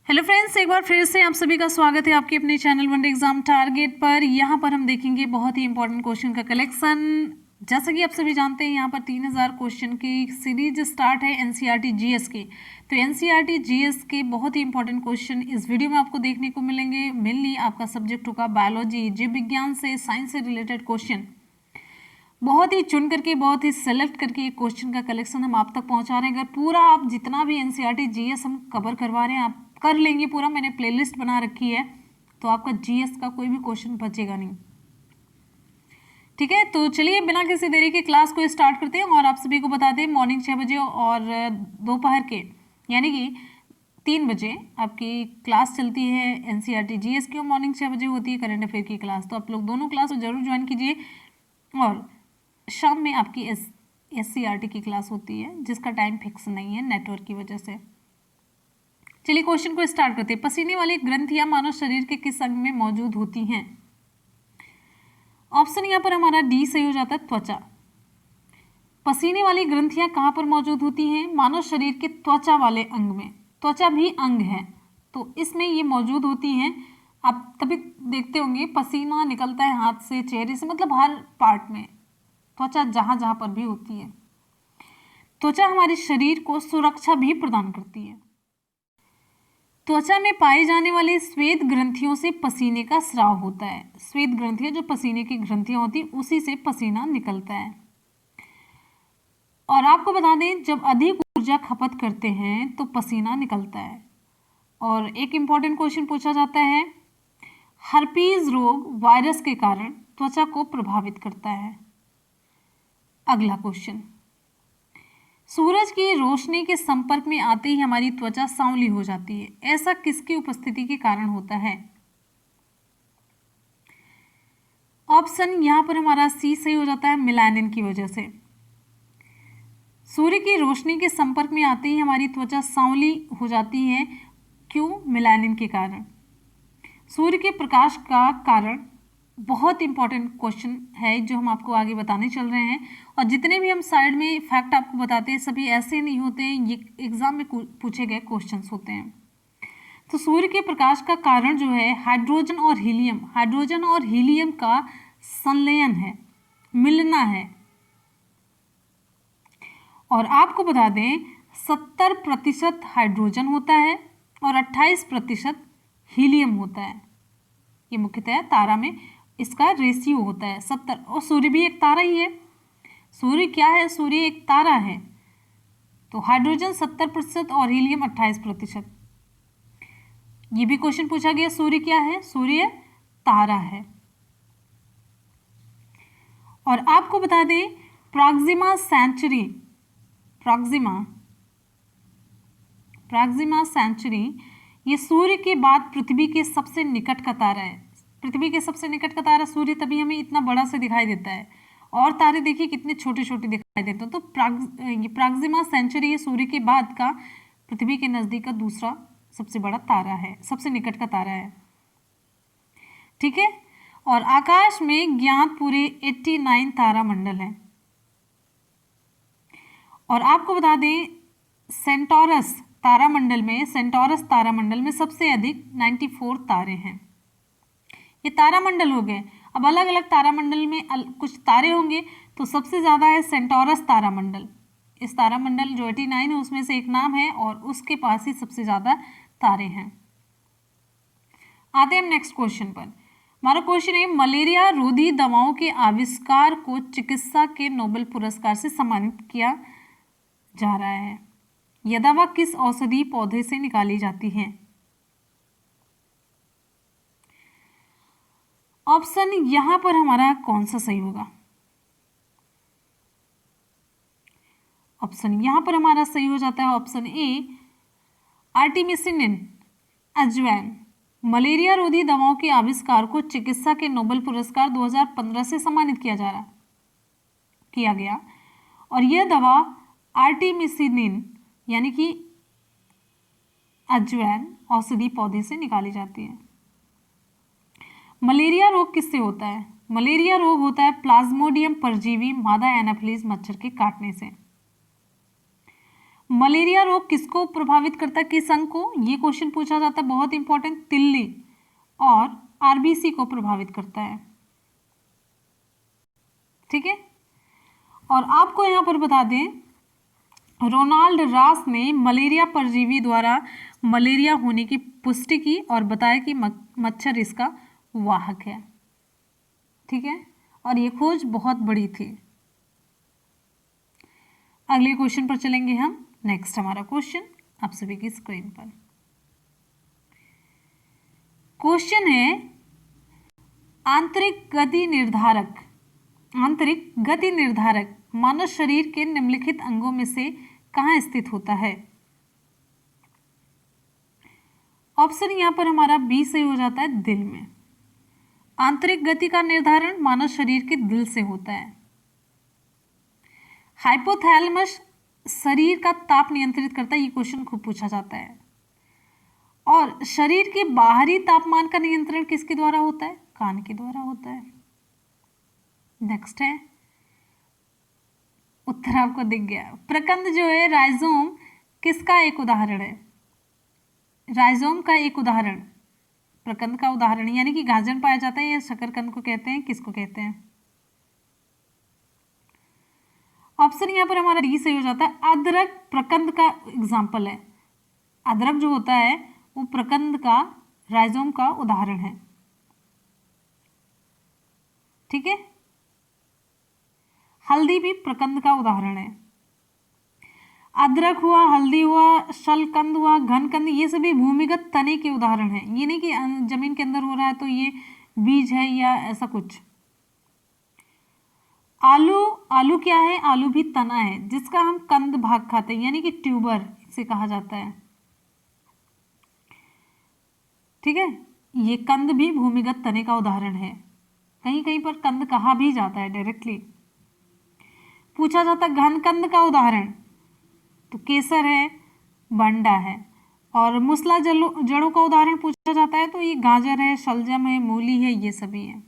Hello friends, एक बार फिर से आप सभी का स्वागत है आपके अपने चैनल वनडे एग्जाम टारगेट पर। यहाँ पर हम देखेंगे बहुत ही इंपॉर्टेंट क्वेश्चन का कलेक्शन। जैसा कि आप सभी जानते हैं, यहाँ पर 3000 क्वेश्चन की सीरीज स्टार्ट है एनसीईआरटी जीएस की। तो एनसीईआरटी जीएस के बहुत ही इंपॉर्टेंट क्वेश्चन इस वीडियो में आपको देखने को मिलेंगे। मेनली आपका सब्जेक्ट होगा बायोलॉजी, जीव विज्ञान से, साइंस से रिलेटेड क्वेश्चन। बहुत ही चुन करके, बहुत ही सेलेक्ट करके एक क्वेश्चन का कलेक्शन हम आप तक पहुंचा रहे हैं। अगर पूरा आप जितना भी एनसीईआरटी जीएस हम कवर करवा रहे हैं आप कर लेंगे पूरा, मैंने प्लेलिस्ट बना रखी है, तो आपका जीएस का कोई भी क्वेश्चन बचेगा नहीं। ठीक है, तो चलिए बिना किसी देरी के क्लास को स्टार्ट करते हैं। और आप सभी को बता दें, मॉर्निंग 6 बजे और दोपहर के यानी कि 3 बजे आपकी क्लास चलती है एनसीईआरटी जीएस की, और मॉर्निंग 6 बजे होती है करंट अफेयर की क्लास। तो आप लोग दोनों क्लास जरूर ज्वाइन कीजिए। और शाम में आपकी एससीईआरटी की क्लास होती है, जिसका टाइम फिक्स नहीं है नेटवर्क की वजह से। चलिए क्वेश्चन को स्टार्ट करते हैं। पसीने वाली ग्रंथियां मानव शरीर के किस अंग में मौजूद होती हैं? ऑप्शन यहाँ पर हमारा डी सही हो जाता है, त्वचा। पसीने वाली ग्रंथियां कहाँ पर मौजूद होती हैं? मानव शरीर के त्वचा वाले अंग में। त्वचा भी अंग है, तो इसमें ये मौजूद होती हैं। आप तभी देखते होंगे पसीना निकलता है हाथ से, चेहरे से, मतलब हर पार्ट में त्वचा जहां जहां पर भी होती है। त्वचा हमारे शरीर को सुरक्षा भी प्रदान करती है। त्वचा में पाए जाने वाले श्वेत ग्रंथियों से पसीने का स्राव होता है। श्वेत ग्रंथियां जो पसीने की ग्रंथियां होती हैं, उसी से पसीना निकलता है। और आपको बता दें, जब अधिक ऊर्जा खपत करते हैं तो पसीना निकलता है। और एक इंपॉर्टेंट क्वेश्चन पूछा जाता है, हर्पीज रोग वायरस के कारण त्वचा को प्रभावित करता है। अगला क्वेश्चन, सूरज की रोशनी के संपर्क में आते ही हमारी त्वचा सांवली हो जाती है, ऐसा किसकी उपस्थिति के कारण होता है? ऑप्शन यहां पर हमारा सी सही हो जाता है, मेलानिन की वजह से। सूर्य की रोशनी के संपर्क में आते ही हमारी त्वचा सांवली हो जाती है, क्यों? मेलानिन के कारण। सूर्य के प्रकाश का कारण बहुत इंपॉर्टेंट क्वेश्चन है जो हम आपको आगे बताने चल रहे हैं। और जितने भी हम साइड में फैक्ट आपको बताते हैं, सभी ऐसे नहीं होते हैं, ये एग्जाम में पूछे गए क्वेश्चंस होते हैं। तो सूर्य के प्रकाश का कारण जो है हाइड्रोजन और हीलियम, हाइड्रोजन और हीलियम का संलयन है, मिलना है। और आपको बता दें, 70% हाइड्रोजन होता है और 28% हीलियम होता है। ये मुख्यतः तारा में इसका रेशियो होता है 70। और सूर्य भी एक तारा ही है। सूर्य क्या है? सूर्य एक तारा है। तो हाइड्रोजन 70% और हीलियम 28%। ये भी क्वेश्चन पूछा गया, सूर्य क्या है? सूर्य तारा है। और आपको बता दें, प्रॉक्सिमा सेंचुरी, प्रॉक्सिमा सेंचुरी ये सूर्य के बाद पृथ्वी के सबसे निकट का तारा है। पृथ्वी के सबसे निकट का तारा सूर्य, तभी हमें इतना बड़ा से दिखाई देता है। और तारे देखिए कितने छोटे छोटे दिखाई देते हैं। तो ये प्रॉक्सिमा सेंचुरी ये सूर्य के बाद का पृथ्वी के नजदीक का दूसरा सबसे बड़ा तारा है, सबसे निकट का तारा है। ठीक है। और आकाश में ज्ञात पूरे 89 तारा मंडल हैं। और आपको बता दें, सेंटोरस तारामंडल में सबसे अधिक 94 तारे हैं। ये तारामंडल हो गए। अब अलग अलग तारामंडल में कुछ तारे होंगे, तो सबसे ज्यादा है सेंटोरस तारामंडल। इस तारामंडल जो 89 है उसमें से एक नाम है, और उसके पास ही सबसे ज्यादा तारे हैं। आते हैं हम नेक्स्ट क्वेश्चन पर। हमारा क्वेश्चन है, मलेरिया रोधी दवाओं के आविष्कार को चिकित्सा के नोबेल पुरस्कार से सम्मानित किया जा रहा है। यह दवा किस औषधीय पौधे से निकाली जाती है? ऑप्शन यहां पर हमारा कौन सा सही होगा? ऑप्शन यहां पर हमारा सही हो जाता है ऑप्शन ए, आर्टिमिसिनिन, अजवैन। मलेरिया रोधी दवाओं के आविष्कार को चिकित्सा के नोबेल पुरस्कार 2015 से सम्मानित किया गया। और यह दवा आर्टिमिसिनिन यानी कि अजवैन औषधि पौधे से निकाली जाती है। मलेरिया रोग किससे होता है? मलेरिया रोग होता है प्लाज्मोडियम परजीवी मादा एनाफिलीज मच्छर के काटने से। मलेरिया रोग किसको प्रभावित करता है, किस अंग को, ये क्वेश्चन पूछा जाता है, बहुत इंपॉर्टेंट, तिल्ली और आरबीसी को प्रभावित करता है। ठीक है, और आपको यहां पर बता दें, रोनाल्ड रास ने मलेरिया परजीवी द्वारा मलेरिया होने की पुष्टि की और बताया कि मच्छर इसका वाहक है। ठीक है, और ये खोज बहुत बड़ी थी। अगले क्वेश्चन पर चलेंगे हम। नेक्स्ट हमारा क्वेश्चन आप सभी की स्क्रीन पर क्वेश्चन है, आंतरिक गति निर्धारक मानव शरीर के निम्नलिखित अंगों में से कहाँ स्थित होता है। ऑप्शन यहां पर हमारा बी सही हो जाता है, दिल में। आंतरिक गति का निर्धारण मानव शरीर के दिल से होता है। हाइपोथैलेमस शरीर का ताप नियंत्रित करता है, ये क्वेश्चन खूब पूछा जाता है। और शरीर के बाहरी तापमान का नियंत्रण किसके द्वारा होता है, कान के द्वारा होता है। नेक्स्ट है, उत्तर आपको दिख गया। प्रकंद जो है, राइजोम किसका एक उदाहरण है, राइजोम का एक उदाहरण, प्रकंद का उदाहरण, यानी कि गाजर पाया जाता है या शकरकंद को कहते हैं, किसको कहते हैं। ऑप्शन यहाँ पर हमारा डी सही हो जाता है। अदरक प्रकंद का एग्जाम्पल है, अदरक जो होता है वो प्रकंद का, राइजोम का उदाहरण है। ठीक है, हल्दी भी प्रकंद का उदाहरण है। अदरक हुआ, हल्दी हुआ, शलकंद हुआ, घनकंद, ये सभी भूमिगत तने के उदाहरण हैं। ये नहीं कि जमीन के अंदर हो रहा है तो ये बीज है या ऐसा कुछ। आलू क्या है, आलू भी तना है जिसका हम कंद भाग खाते हैं, यानी कि ट्यूबर इसे कहा जाता है। ठीक है, ये कंद भी भूमिगत तने का उदाहरण है। कहीं कहीं पर कंद कहा भी जाता है डायरेक्टली। पूछा जाता है घनकंद का उदाहरण, तो केसर है, बंडा है। और मूसला जड़ों का उदाहरण पूछा जाता है तो ये गाजर है, शलजम है, मूली है, ये सभी है।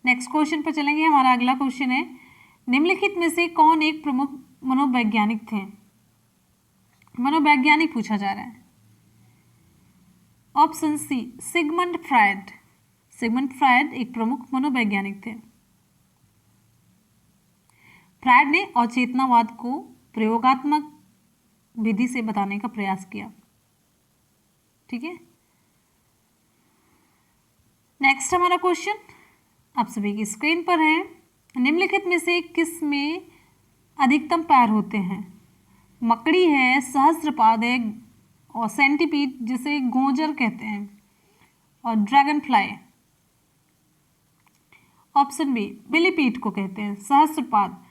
नेक्स्ट क्वेश्चन पर चलेंगे। हमारा अगला क्वेश्चन है, निम्नलिखित में से कौन एक प्रमुख मनोवैज्ञानिक थे। मनोवैज्ञानिक पूछा जा रहा है। Option C, Sigmund Freud. Sigmund Freud एक प्रमुख मनोवैज्ञानिक थे। फ्रायड ने अचेतनावाद को प्रयोगात्मक विधि से बताने का प्रयास किया। ठीक है, नेक्स्ट हमारा क्वेश्चन आप सभी की स्क्रीन पर है। निम्नलिखित में से किस में अधिकतम पैर होते हैं। मकड़ी है, सहस्त्रपाद है, और सेंटीपीड जिसे गोजर कहते हैं, और dragonfly. Option B, millipede को कहते हैं, सहस्त्रपाद।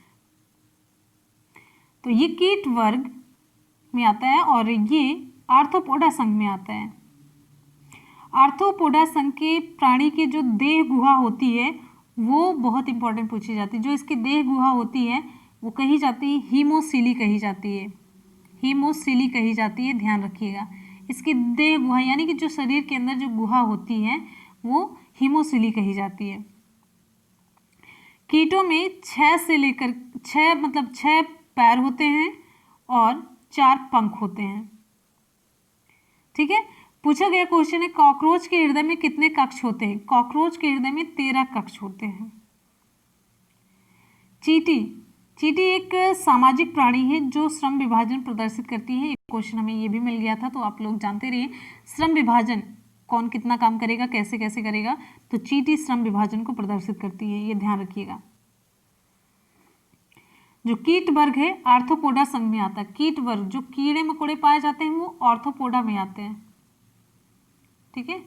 तो ये कीट वर्ग में आता है और ये आर्थ्रोपोडा संघ में आता है। आर्थ्रोपोडा संघ के प्राणी की जो देह गुहा होती है वो बहुत इंपॉर्टेंट पूछी जाती है। जो इसकी देह गुहा होती है वो कही जाती है हीमोसीली कही जाती है, हीमोसीली कही जाती है, ध्यान रखिएगा। इसकी देह गुहा यानी कि जो शरीर के अंदर जो गुहा होती है वो हीमोसीली कही जाती है। कीटों में 6 पैर होते हैं और 4 पंख होते हैं। ठीक है, पूछा गया क्वेश्चन है, कॉकरोच के हृदय में कितने कक्ष होते हैं। कॉकरोच के हृदय में 13 कक्ष होते हैं। चींटी एक सामाजिक प्राणी है जो श्रम विभाजन प्रदर्शित करती है। एक क्वेश्चन हमें ये भी मिल गया था, तो आप लोग जानते रहिए श्रम विभाजन कौन कितना काम करेगा, कैसे कैसे करेगा। तो चींटी श्रम विभाजन को प्रदर्शित करती है, ये ध्यान रखिएगा। जो कीट वर्ग है आर्थ्रोपोडा संघ में आता है। कीट वर्ग जो कीड़े मकोड़े पाए जाते हैं वो आर्थ्रोपोडा में आते हैं। ठीक है,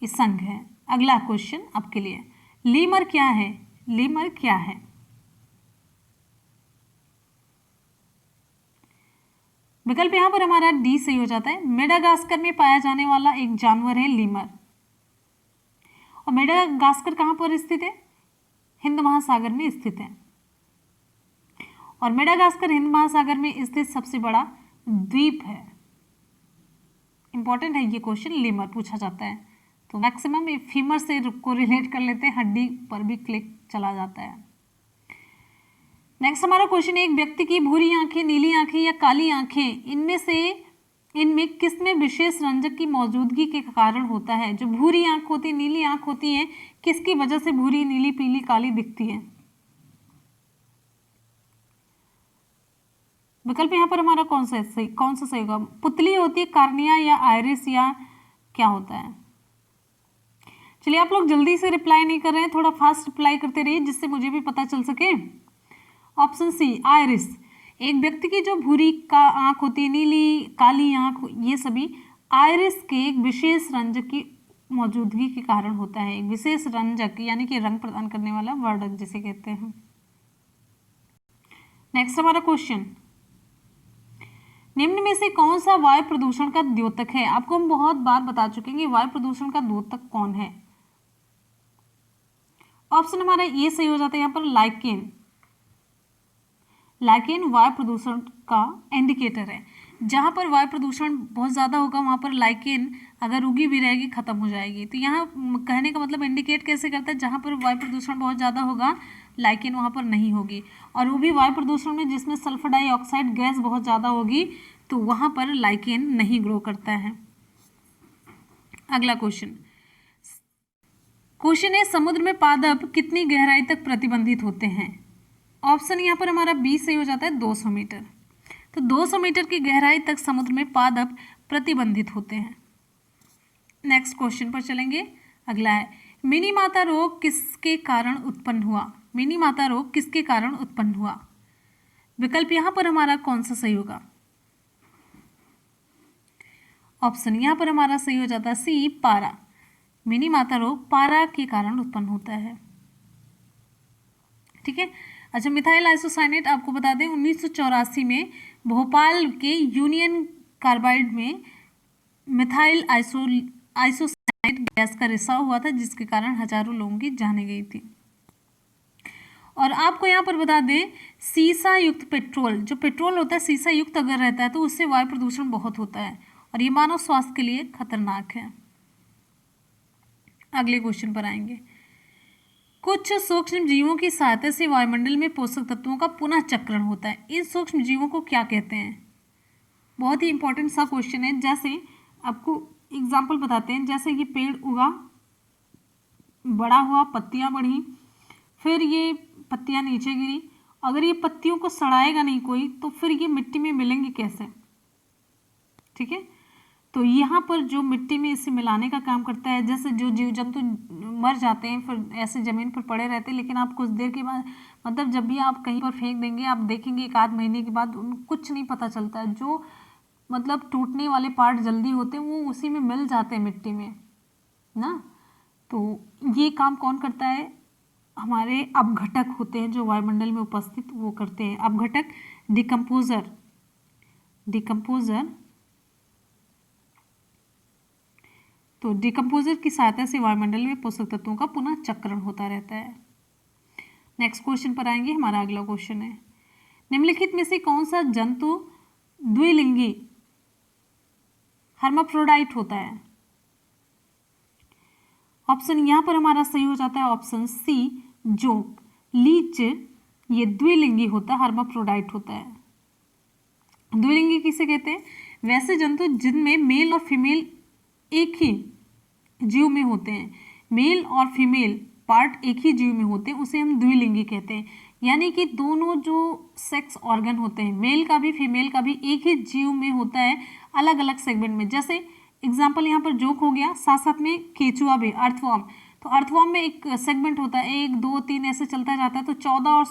ये संघ है। अगला क्वेश्चन आपके लिए, लीमर क्या है। लीमर क्या है। विकल्प यहां पर हमारा डी सही हो जाता है। मेडागास्कर में पाया जाने वाला एक जानवर है लीमर। और मेडागास्कर कहां पर स्थित है, हिंद महासागर में स्थित है। और मेडागास्कर हिंद महासागर में स्थित सबसे बड़ा द्वीप है। इंपॉर्टेंट है ये क्वेश्चन, लीमर पूछा जाता है। तो मैक्सिमम ये फीमर से को रिलेट कर लेते हैं, हड्डी पर भी क्लिक चला जाता है। नेक्स्ट हमारा क्वेश्चन है, एक व्यक्ति की भूरी आंखें, नीली आंखें या काली आंखें, इनमें किसमें विशेष रंजक की मौजूदगी के कारण होता है? जो भूरी आंख होती है, नीली आंख होती है, किसकी वजह से भूरी, नीली, पीली, काली दिखती है? विकल्प यहाँ पर हमारा कौन सा सही होगा? पुतली होती है, कार्निया या आयरिस, या क्या होता है? चलिए, आप लोग जल्दी से रिप्लाई नहीं कर रहे हैं, थोड़ा फास्ट रिप्लाई करते रहिए जिससे मुझे भी पता चल सके। ऑप्शन सी आयरिस, एक व्यक्ति की जो भूरी का आंख होती है, नीली, काली आंख, ये सभी आयरिस के एक विशेष रंजक की मौजूदगी के कारण होता है। एक विशेष रंजक यानी कि रंग प्रदान करने वाला वर्णक जिसे कहते हैं। नेक्स्ट हमारा क्वेश्चन, निम्न में से कौन सा वायु प्रदूषण का द्योतक है? आपको हम बहुत बार बता चुके हैं कि वायु प्रदूषण का द्योतक कौन है। ऑप्शन हमारा ये सही हो जाता है यहाँ पर, लाइकेन। लाइकेन वायु प्रदूषण का इंडिकेटर है। जहां पर वायु प्रदूषण बहुत ज़्यादा होगा वहां पर लाइकेन अगर उगी भी रहेगी खत्म हो जाएगी। तो यहाँ कहने का मतलब इंडिकेट कैसे करता है? जहां पर वायु प्रदूषण बहुत ज़्यादा होगा लाइकेन वहां पर नहीं होगी, और वो भी वायु प्रदूषण में जिसमें सल्फर डाइऑक्साइड गैस बहुत ज़्यादा होगी तो वहां पर लाइकेन नहीं ग्रो करता है। अगला क्वेश्चन है, समुद्र में पादप कितनी गहराई तक प्रतिबंधित होते हैं? ऑप्शन यहाँ पर हमारा बी सही हो जाता है, 200 मीटर। तो 200 मीटर की गहराई तक समुद्र में पादप प्रतिबंधित होते हैं। नेक्स्ट क्वेश्चन पर चलेंगे। अगला है, मिनी माता रोग किसके कारण उत्पन्न हुआ? मिनी माता रोग किसके कारण उत्पन्न हुआ? विकल्प यहाँ पर हमारा कौन सा सही होगा? ऑप्शन यहाँ पर हमारा सही हो जाता है सी, पारा। मिनी माता रोग पारा के कारण उत्पन्न होता है। ठीक है। अच्छा, मिथाइल आइसोसाइनेट आपको बता दें 1984 में भोपाल के यूनियन कार्बाइड में मिथाइल आइसोसाइनेट गैस का रिसाव हुआ था जिसके कारण हजारों लोगों की जानें गई थी। और आपको यहाँ पर बता दें, सीसा युक्त पेट्रोल, जो पेट्रोल होता है सीसा युक्त अगर रहता है तो उससे वायु प्रदूषण बहुत होता है और ये मानव स्वास्थ्य के लिए खतरनाक है। अगले क्वेश्चन पर आएंगे। कुछ सूक्ष्म जीवों की सहायता से वायुमंडल में पोषक तत्वों का पुनः चक्रण होता है। इन सूक्ष्म जीवों को क्या कहते हैं? बहुत ही इंपॉर्टेंट सा क्वेश्चन है। जैसे आपको एग्जाम्पल बताते हैं, जैसे ये पेड़ उगा, बड़ा हुआ, पत्तियां बढ़ी, फिर ये पत्तियां नीचे गिरी, अगर ये पत्तियों को सड़ाएगा नहीं कोई तो फिर ये मिट्टी में मिलेंगे कैसे? ठीक है, तो यहाँ पर जो मिट्टी में इसे मिलाने का काम करता है, जैसे जो जीव जंतु मर जाते हैं फिर ऐसे जमीन पर पड़े रहते हैं, लेकिन आप कुछ देर के बाद मतलब जब भी आप कहीं पर फेंक देंगे आप देखेंगे एक आध महीने के बाद कुछ नहीं पता चलता है। जो मतलब टूटने वाले पार्ट जल्दी होते हैं वो उसी में मिल जाते हैं मिट्टी में ना। तो ये काम कौन करता है? हमारे अपघटक होते हैं जो वायुमंडल में उपस्थित, वो करते हैं। अपघटक, डिकम्पोजर तो डिकम्पोजर की सहायता से वायुमंडल में पोषक तत्वों का पुनः चक्रण होता रहता है। नेक्स्ट क्वेश्चन पर आएंगे। हमारा अगला क्वेश्चन है, निम्नलिखित में से कौन सा जंतु द्विलिंगी हर्माफ्रोडाइट होता है? ऑप्शन यहाँ पर हमारा सही हो जाता है ऑप्शन सी, जोंक। लीच ये द्विलिंगी होता है, हर्माफ्रोडाइट होता है। द्विलिंगी किसे कहते हैं? वैसे जंतु जिनमें मेल और फीमेल एक ही जीव में होते हैं, मेल और फीमेल पार्ट एक ही जीव में होते हैं, उसे हम द्विलिंगी कहते हैं। यानी कि दोनों जो सेक्स ऑर्गन होते हैं, मेल का भी फीमेल का भी, एक ही जीव में होता है, अलग अलग सेगमेंट में। जैसे एग्जाम्पल यहाँ पर जोंक हो गया, साथ साथ में केचुआ भी, अर्थवॉर्म। तो अर्थवॉर्म में एक सेगमेंट होता है, 1 2 3 ऐसे चलता जाता है। तो 14 और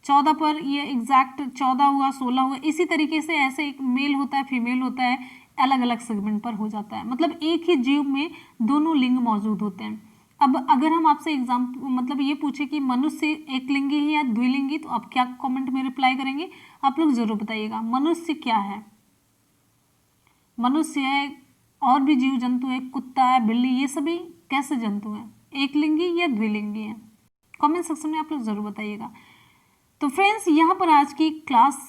16 पर ये एग्जैक्ट 14 हुआ, 16 हुआ, इसी तरीके से ऐसे एक मेल होता है, फीमेल होता है, अलग अलग सेगमेंट पर हो जाता है। मतलब एक ही जीव में दोनों लिंग मौजूद होते हैं। अब अगर हम आपसे एग्जाम्पल मतलब ये पूछे कि मनुष्य एक लिंगी है या द्विलिंगी, तो आप क्या कमेंट में रिप्लाई करेंगे? आप लोग जरूर बताइएगा। मनुष्य क्या है? मनुष्य है, और भी जीव जंतु है, कुत्ता है, बिल्ली, ये सभी कैसे जंतु हैं? एक लिंगी या द्विलिंगी है? कमेंट सेक्शन में आप लोग जरूर बताइएगा। तो फ्रेंड्स, यहाँ पर आज की क्लास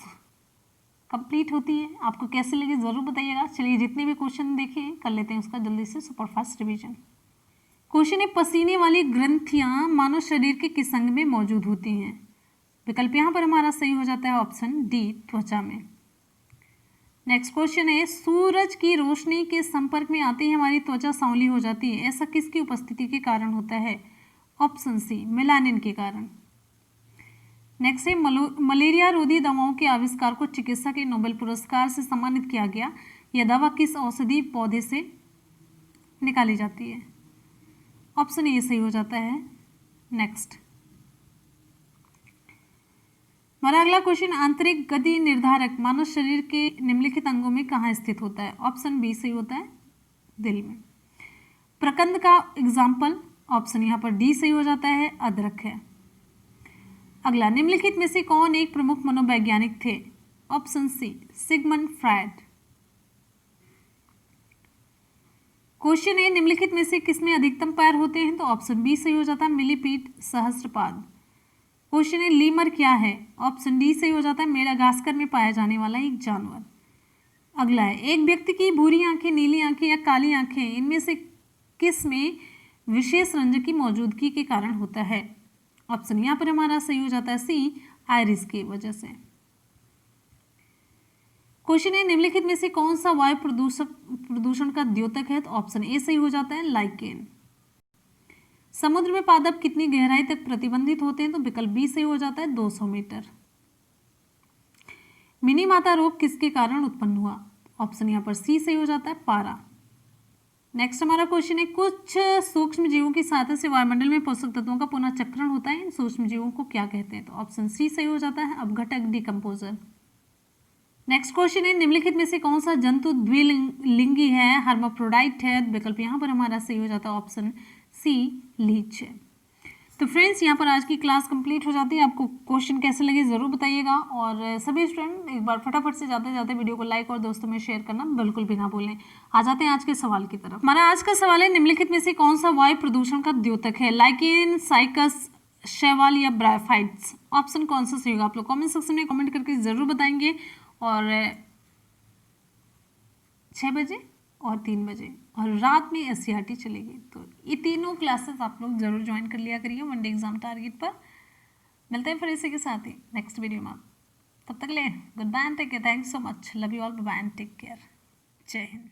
कंप्लीट होती है। आपको कैसे लगे जरूर बताइएगा। चलिए, जितने भी क्वेश्चन देखे कर लेते हैं उसका जल्दी से सुपरफास्ट रिवीजन। क्वेश्चन है, पसीने वाली ग्रंथियां मानव शरीर के किस अंग में मौजूद होती हैं? विकल्प यहाँ पर हमारा सही हो जाता है ऑप्शन डी, त्वचा में। नेक्स्ट क्वेश्चन है, सूरज की रोशनी के संपर्क में आते ही हमारी त्वचा सांवली हो जाती है, ऐसा किसकी उपस्थिति के कारण होता है? ऑप्शन सी, मेलानिन के कारण। नेक्स्ट है, मलेरिया रोधी दवाओं के आविष्कार को चिकित्सा के नोबेल पुरस्कार से सम्मानित किया गया। यह दवा किस औषधि पौधे से निकाली जाती है? ऑप्शन ए सही हो जाता है। नेक्स्ट हमारा अगला क्वेश्चन, आंतरिक गति निर्धारक मानव शरीर के निम्नलिखित अंगों में कहाँ स्थित होता है? ऑप्शन बी सही होता है, दिल में। प्रकंद का एग्जाम्पल, ऑप्शन यहाँ पर डी सही हो जाता है, अदरक है। अगला, निम्नलिखित में से कौन एक प्रमुख मनोवैज्ञानिक थे? Option C, Sigmund Freud. Question है, निम्नलिखित में से किसमें अधिकतम पैर होते हैं? तो ऑप्शन बी सही हो जाता है, मिलीपीड सहस्त्रपाद। क्वेश्चन है, लीमर क्या है? ऑप्शन डी सही हो जाता है, मेडागास्कर में पाया जाने वाला एक जानवर। अगला है, एक व्यक्ति की भूरी आंखें, नीली आंखें या काली आंखें, इनमें से किस में विशेष रंज की मौजूदगी के कारण होता है? ऑप्शन यहाँ पर हमारा सही हो जाता है सी, आयरिस की वजह से। क्वेश्चन है, निम्नलिखित में से कौन सा वायु प्रदूषण का द्योतक है? तो ऑप्शन ए सही हो जाता है, लाइकेन। समुद्र में पादप कितनी गहराई तक प्रतिबंधित होते हैं? तो विकल्प बी सही हो जाता है, 200 मीटर। मिनी माता रोग किसके कारण उत्पन्न हुआ? ऑप्शन यहाँ पर सी सही हो जाता है, पारा। नेक्स्ट हमारा क्वेश्चन है, कुछ सूक्ष्म जीवों की सहायता से वायुमंडल में पोषक तत्वों का पुनः चक्रण होता है, इन सूक्ष्म जीवों को क्या कहते हैं? तो ऑप्शन सी सही हो जाता है, अपघटक, डिकम्पोजर। नेक्स्ट क्वेश्चन है, निम्नलिखित में से कौन सा जंतु द्विलिंगी है, हर्माफ्रोडाइट है? विकल्प यहाँ पर हमारा सही हो जाता है, ऑप्शन सी, लीच है। तो फ्रेंड्स, यहाँ पर आज की क्लास कंप्लीट हो जाती है। आपको क्वेश्चन कैसे लगे ज़रूर बताइएगा, और सभी स्टूडेंट एक बार फटाफट से जाते जाते वीडियो को लाइक और दोस्तों में शेयर करना बिल्कुल भी ना भूलें। आ जाते हैं आज के सवाल की तरफ। हमारा आज का सवाल है, निम्नलिखित में से कौन सा वायु प्रदूषण का द्योतक है? लाइकेन, साइकस, शैवाल या ब्रायोफाइट्स? ऑप्शन कौन सा सही होगा? आप लोग कॉमेंट सेक्शन में कॉमेंट करके ज़रूर बताएंगे। और 6 बजे और 3 बजे और रात में एससीईआरटी चलेगी, तो ये तीनों क्लासेस आप लोग जरूर ज्वाइन कर लिया करिए वनडे एग्जाम टारगेट पर। मिलते हैं फिर इसी के साथ ही नेक्स्ट वीडियो में। तब तक ले goodbye and take care. Thanks so much, love you all, bye and take care. जय हिंद।